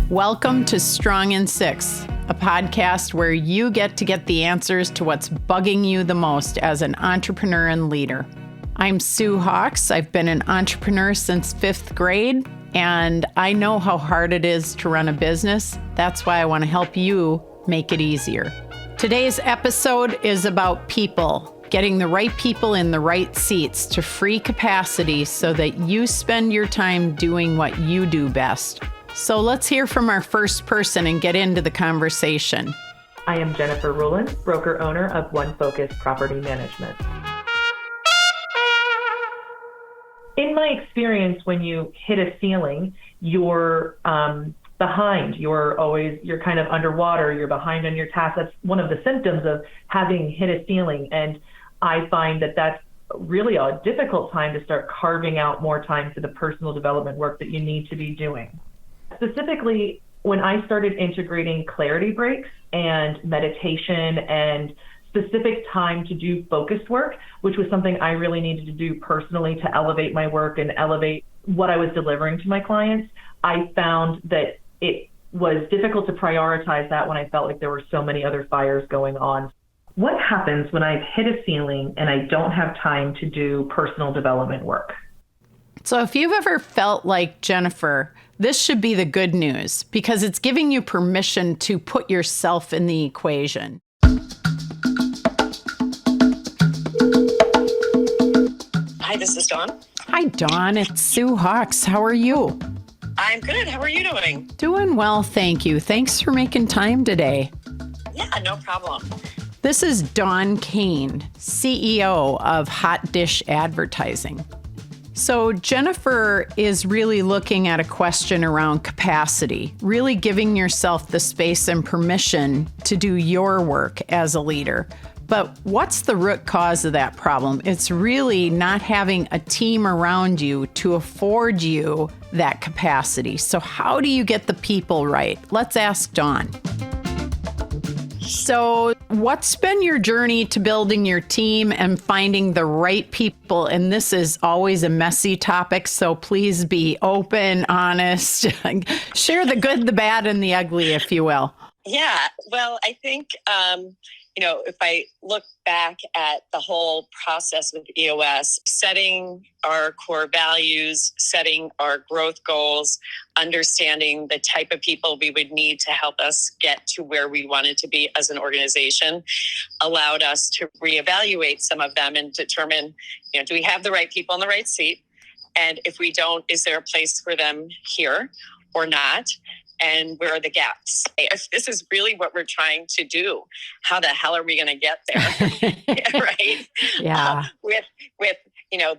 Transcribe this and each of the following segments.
Welcome to Strong in Six, a podcast where you get the answers to what's bugging you the most as an entrepreneur and leader. I'm Sue Hawks. I've been an entrepreneur since 5th grade, and I know how hard it is to run a business. That's why I want to help you make it easier. Today's episode is about people, getting the right people in the right seats to free capacity so that you spend your time doing what you do best. So let's hear from our first person and get into the conversation. I am Jennifer Ruelens, broker-owner of One Focus Property Management. In my experience, when you hit a ceiling, you're behind. You're kind of underwater. You're behind on your tasks. That's one of the symptoms of having hit a ceiling. And I find that that's really a difficult time to start carving out more time for the personal development work that you need to be doing. Specifically, when I started integrating clarity breaks and meditation and specific time to do focused work, which was something I really needed to do personally to elevate my work and elevate what I was delivering to my clients, I found that it was difficult to prioritize that when I felt like there were so many other fires going on. What happens when I've hit a ceiling and I don't have time to do personal development work? So if you've ever felt like Jennifer, this should be the good news because it's giving you permission to put yourself in the equation. Hi, this is Dawn. Hi, Dawn. It's Sue Hawks. How are you? I'm good. How are you doing? Doing well, thank you. Thanks for making time today. Yeah, no problem. This is Dawn Kane, CEO of Hot Dish Advertising. So Jennifer is really looking at a question around capacity, really giving yourself the space and permission to do your work as a leader. But what's the root cause of that problem? It's really not having a team around you to afford you that capacity. So how do you get the people right? Let's ask Dawn. So what's been your journey to building your team and finding the right people? And this is always a messy topic, so please be open, honest, share the good, the bad, and the ugly, if you will. Yeah, well, I think, if I look back at the whole process with EOS, setting our core values, setting our growth goals, understanding the type of people we would need to help us get to where we wanted to be as an organization, allowed us to reevaluate some of them and determine, do we have the right people in the right seat? And if we don't, is there a place for them here or not? And where are the gaps? If this is really what we're trying to do, how the hell are we going to get there? Right? Yeah. With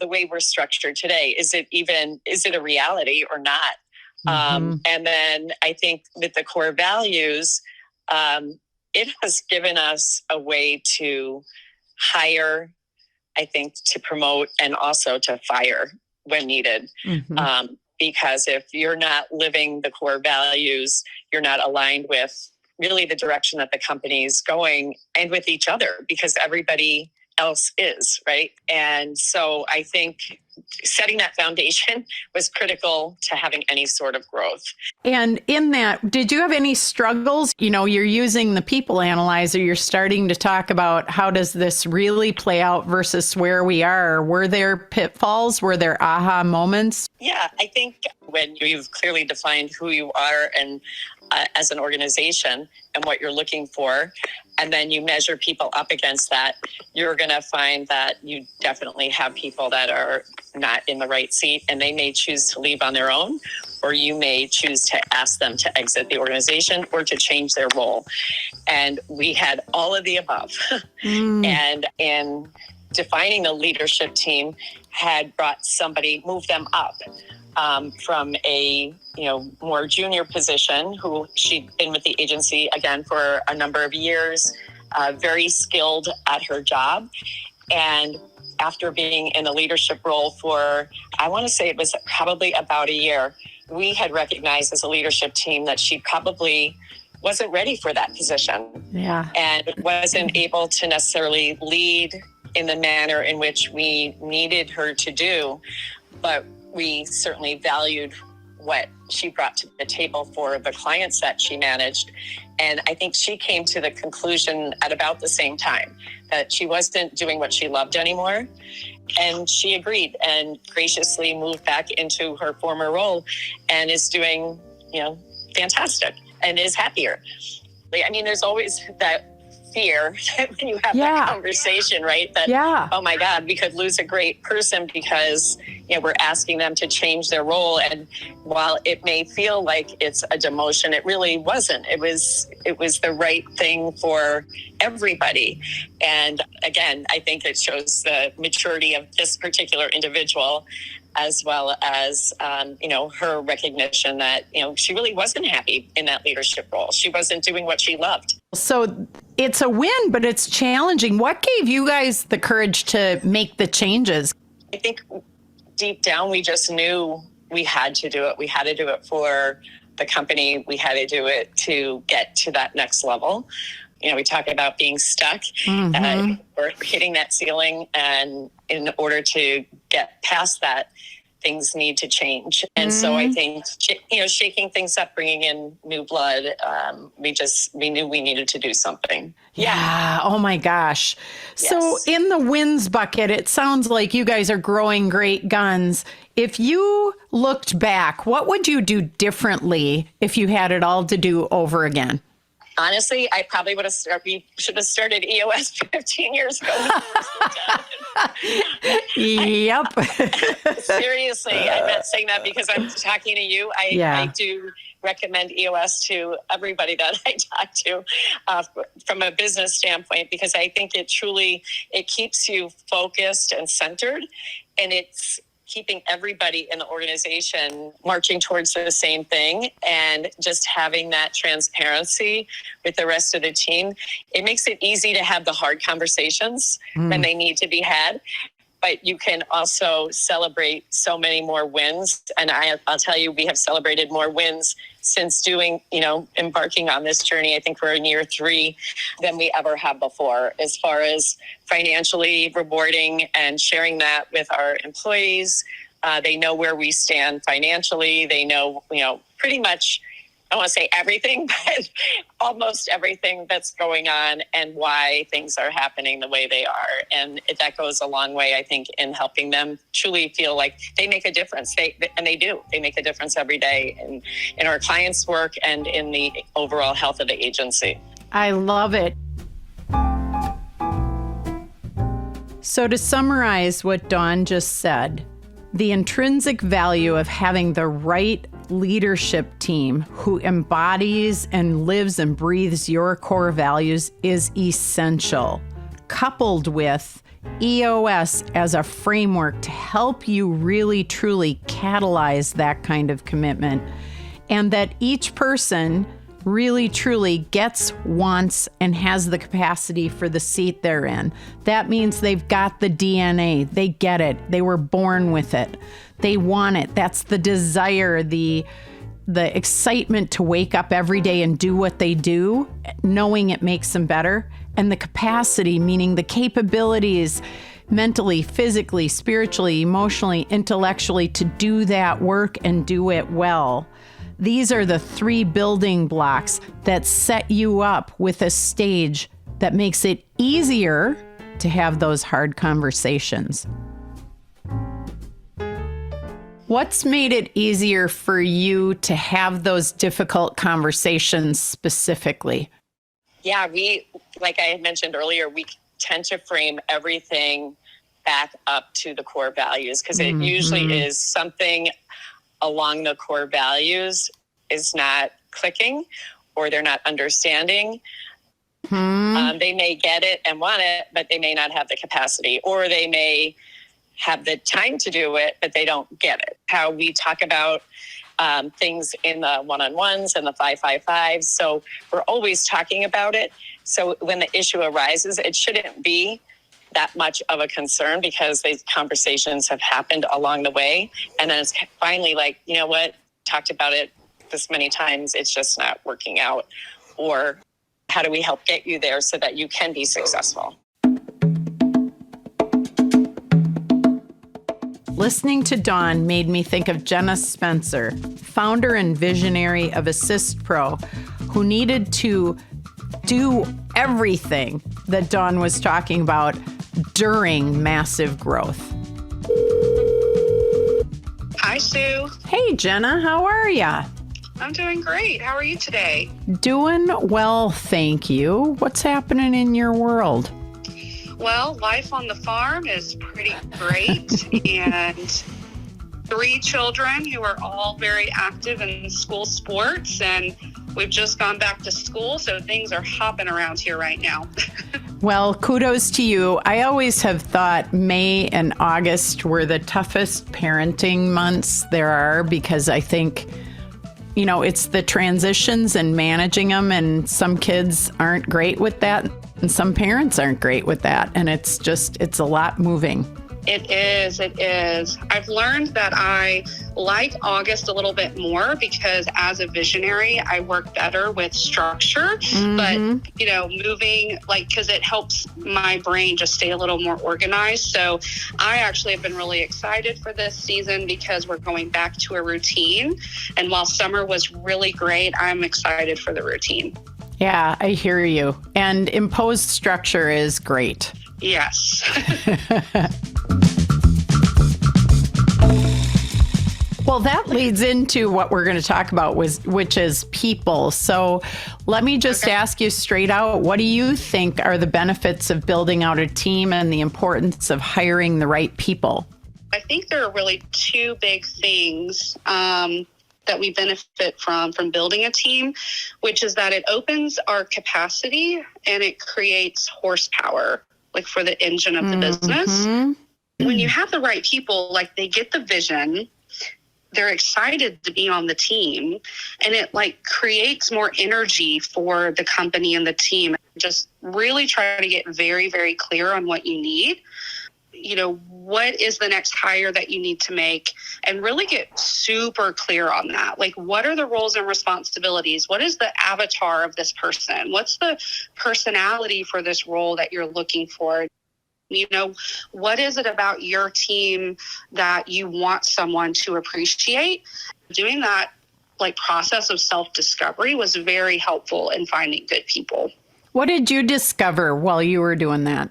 the way we're structured today, is it a reality or not? Mm-hmm. And then I think with the core values, it has given us a way to hire, I think, to promote and also to fire when needed. Mm-hmm. Because if you're not living the core values, you're not aligned with really the direction that the company is going and with each other, because everybody else is, right? And so I think setting that foundation was critical to having any sort of growth. And in that, did you have any struggles? You're using the people analyzer. You're starting to talk about how does this really play out versus where we are. Were there pitfalls? Were there aha moments? Yeah, I think when you've clearly defined who you are and as an organization and what you're looking for, and then you measure people up against that, you're going to find that you definitely have people that are not in the right seat and they may choose to leave on their own, or you may choose to ask them to exit the organization or to change their role. And we had all of the above. And in defining the leadership team, had brought somebody, moved them up from a more junior position, who she'd been with the agency again for a number of years, very skilled at her job. And after being in the leadership role for, I want to say it was probably about a year, we had recognized as a leadership team that she probably wasn't ready for that position. Yeah. And wasn't able to necessarily lead in the manner in which we needed her to do. But we certainly valued what she brought to the table for the clients that she managed. And I think she came to the conclusion at about the same time that she wasn't doing what she loved anymore. And she agreed and graciously moved back into her former role and is doing, fantastic and is happier. I mean, there's always that fear when you have that conversation, right? That, oh my God, we could lose a great person because, we're asking them to change their role. And while it may feel like it's a demotion, it really wasn't. It was the right thing for everybody. And again, I think it shows the maturity of this particular individual, as well as, her recognition that, she really wasn't happy in that leadership role. She wasn't doing what she loved. So it's a win, but it's challenging. What gave you guys the courage to make the changes? I think deep down, we just knew we had to do it. We had to do it for the company. We had to do it to get to that next level. We talk about being stuck or hitting that ceiling. And in order to get past that, things need to change. And so I think, shaking things up, bringing in new blood, we knew we needed to do something. Yeah. Oh my gosh. Yes. So in the wins bucket, it sounds like you guys are growing great guns. If you looked back, what would you do differently if you had it all to do over again? Honestly, I probably we should have started EOS 15 years ago. Yep. Seriously, I'm not saying that because I'm talking to you. I do recommend EOS to everybody that I talk to from a business standpoint, because I think it keeps you focused and centered, and it's keeping everybody in the organization marching towards the same thing, and just having that transparency with the rest of the team. It makes it easy to have the hard conversations when they need to be had, but you can also celebrate so many more wins. And I'll tell you, we have celebrated more wins since embarking on this journey. I think we're in year 3 than we ever have before, as far as financially rewarding and sharing that with our employees. They know where we stand financially. They know, pretty much, I don't want to say everything, but almost everything that's going on and why things are happening the way they are. And that goes a long way, I think, in helping them truly feel like they make a difference. They do. They make a difference every day in our clients' work and in the overall health of the agency. I love it. So to summarize what Dawn just said, the intrinsic value of having the right leadership team who embodies and lives and breathes your core values is essential, coupled with EOS as a framework to help you really truly catalyze that kind of commitment, and that each person really truly gets, wants, and has the capacity for the seat they're in. That means they've got the DNA. They get it. They were born with it. They want it. That's the desire, the excitement to wake up every day and do what they do, knowing it makes them better. And the capacity, meaning the capabilities mentally, physically, spiritually, emotionally, intellectually, to do that work and do it well. These are the 3 building blocks that set you up with a stage that makes it easier to have those hard conversations. What's made it easier for you to have those difficult conversations specifically? Yeah, like I had mentioned earlier, we tend to frame everything back up to the core values, because it usually is something along the core values is not clicking, or they're not understanding. They may get it and want it, but they may not have the capacity, or they may have the time to do it, but they don't get it. How we talk about things in the one-on-ones and the 555s. So we're always talking about it. So when the issue arises, it shouldn't be that much of a concern, because these conversations have happened along the way. And then it's finally like, you know what, talked about it this many times, it's just not working out. Or how do we help get you there so that you can be successful? Listening to Dawn made me think of Jenna Spencer, founder and visionary of AssistPro, who needed to do everything that Dawn was talking about during massive growth. Hi, Sue. Hey, Jenna, how are ya? I'm doing great. How are you today? Doing well, thank you. What's happening in your world? Well, life on the farm is pretty great, and 3 children who are all very active in school sports, and we've just gone back to school, so things are hopping around here right now. Well, kudos to you. I always have thought May and August were the toughest parenting months there are, because I think, you know, it's the transitions and managing them, and some kids aren't great with that, and some parents aren't great with that, and it's a lot moving. It is. I've learned that I like August a little bit more because as a visionary, I work better with structure, but, you know, moving, because it helps my brain just stay a little more organized. So I actually have been really excited for this season because we're going back to a routine. And while summer was really great, I'm excited for the routine. Yeah, I hear you. And imposed structure is great. Yes. Well, that leads into what we're going to talk about, which is people. So let me just ask you straight out, what do you think are the benefits of building out a team and the importance of hiring the right people? I think there are really 2 big things that we benefit from building a team, which is that it opens our capacity and it creates horsepower, for the engine of the business. When you have the right people, they get the vision, they're excited to be on the team, and it creates more energy for the company and the team. Just really try to get very, very clear on what you need. You know, what is the next hire that you need to make, and really get super clear on that. What are the roles and responsibilities? What is the avatar of this person? What's the personality for this role that you're looking for? You know, what is it about your team that you want someone to appreciate? Doing that process of self-discovery was very helpful in finding good people. What did you discover while you were doing that?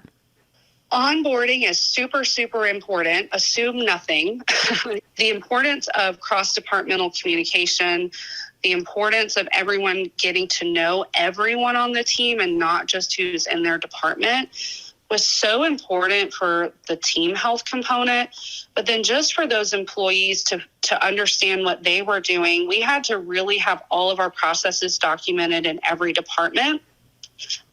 Onboarding is super, super important. Assume nothing. The importance of cross-departmental communication, the importance of everyone getting to know everyone on the team and not just who's in their department was so important for the team health component. But then just for those employees to understand what they were doing, we had to really have all of our processes documented in every department.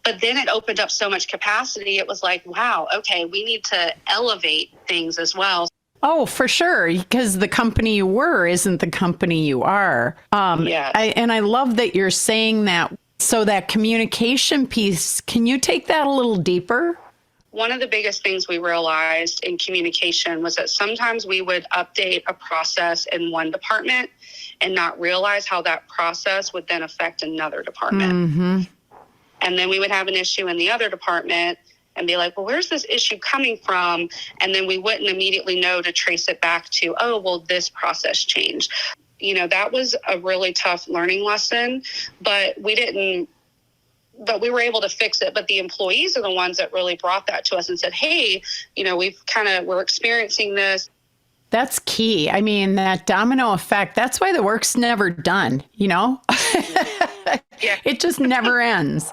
But then it opened up so much capacity. It was wow, okay, we need to elevate things as well. Oh, for sure, because the company you were isn't the company you are. Yes. I love that you're saying that. So that communication piece, can you take that a little deeper? One of the biggest things we realized in communication was that sometimes we would update a process in one department and not realize how that process would then affect another department. And then we would have an issue in the other department and be well, where's this issue coming from? And then we wouldn't immediately know to trace it back to, this process changed. You know, that was a really tough learning lesson, but we were able to fix it. But the employees are the ones that really brought that to us and said, hey, you know, we're experiencing this. That's key. I mean, that domino effect, that's why the work's never done, you know? Yeah. It just never ends.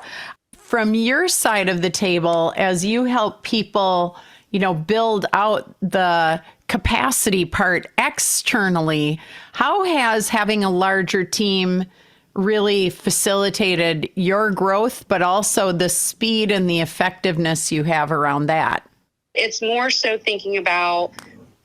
From your side of the table, as you help people, you know, build out the capacity part externally, how has having a larger team really facilitated your growth, but also the speed and the effectiveness you have around that? It's more so thinking about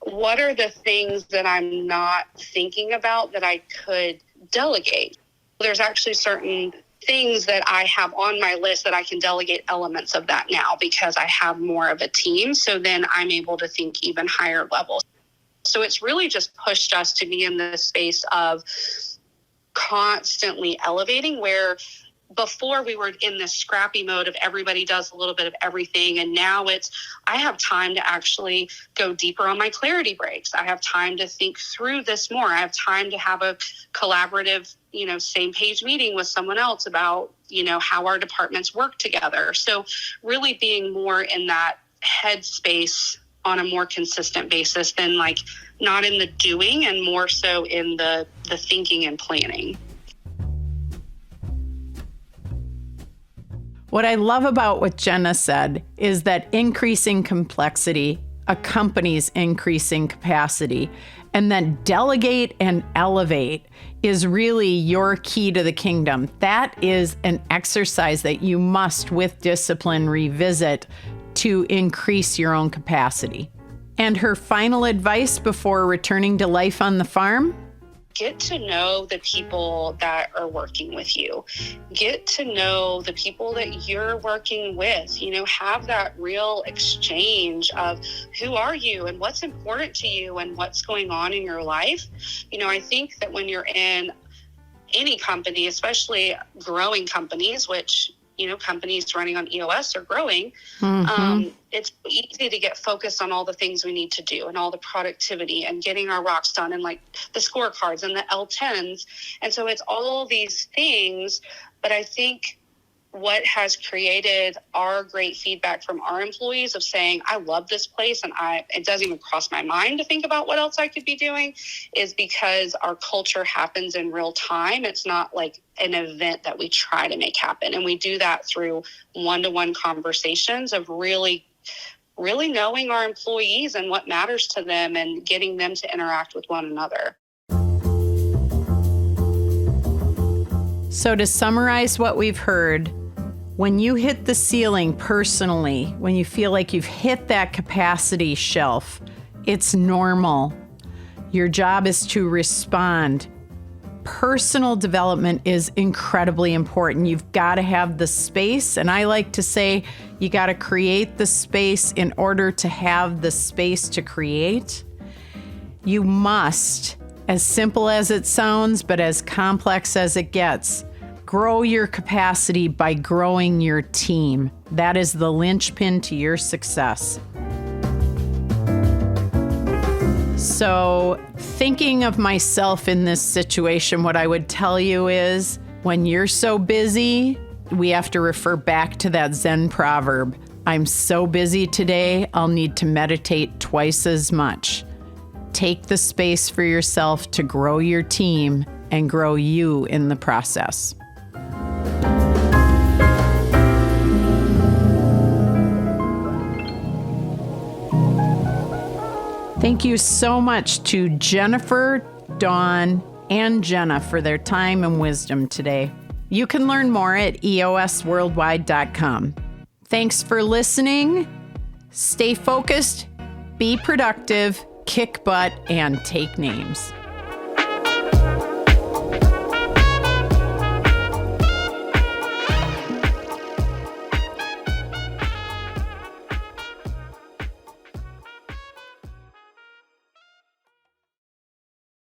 what are the things that I'm not thinking about that I could delegate. There's actually certain things that I have on my list that I can delegate elements of that now because I have more of a team. So then I'm able to think even higher levels. So it's really just pushed us to be in the space of constantly elevating where before we were in this scrappy mode of everybody does a little bit of everything. And now I have time to actually go deeper on my clarity breaks. I have time to think through this more. I have time to have a collaborative, same page meeting with someone else about, how our departments work together. So really being more in that headspace on a more consistent basis than like not in the doing and more so in the thinking and planning. What I love about what Jenna said is that increasing complexity accompanies increasing capacity, and that delegate and elevate is really your key to the kingdom. That is an exercise that you must, with discipline, revisit to increase your own capacity. And her final advice before returning to life on the farm? Get to know the people that are working with you. Get to know the people that you're working with. Have that real exchange of who are you and what's important to you and what's going on in your life. I think that when you're in any company, especially growing companies, which companies running on EOS are growing. It's easy to get focused on all the things we need to do and all the productivity and getting our rocks done and like the scorecards and the L10s. And so it's all these things. But I think what has created our great feedback from our employees of saying, I love this place and it doesn't even cross my mind to think about what else I could be doing, is because our culture happens in real time. It's not like an event that we try to make happen. And we do that through one-to-one conversations of really knowing our employees and what matters to them and getting them to interact with one another. So to summarize what we've heard, when you hit the ceiling personally, when you feel like you've hit that capacity shelf, it's normal. Your job is to respond. Personal development is incredibly important. You've got to have the space, and I like to say you got to create the space in order to have the space to create. You must, as simple as it sounds, but as complex as it gets, grow your capacity by growing your team. That is the linchpin to your success. So, thinking of myself in this situation, what I would tell you is when you're so busy, we have to refer back to that Zen proverb. I'm so busy today, I'll need to meditate twice as much. Take the space for yourself to grow your team and grow you in the process. Thank you so much to Jennifer, Dawn, and Jenna for their time and wisdom today. You can learn more at eosworldwide.com. Thanks for listening. Stay focused, be productive, kick butt, and take names.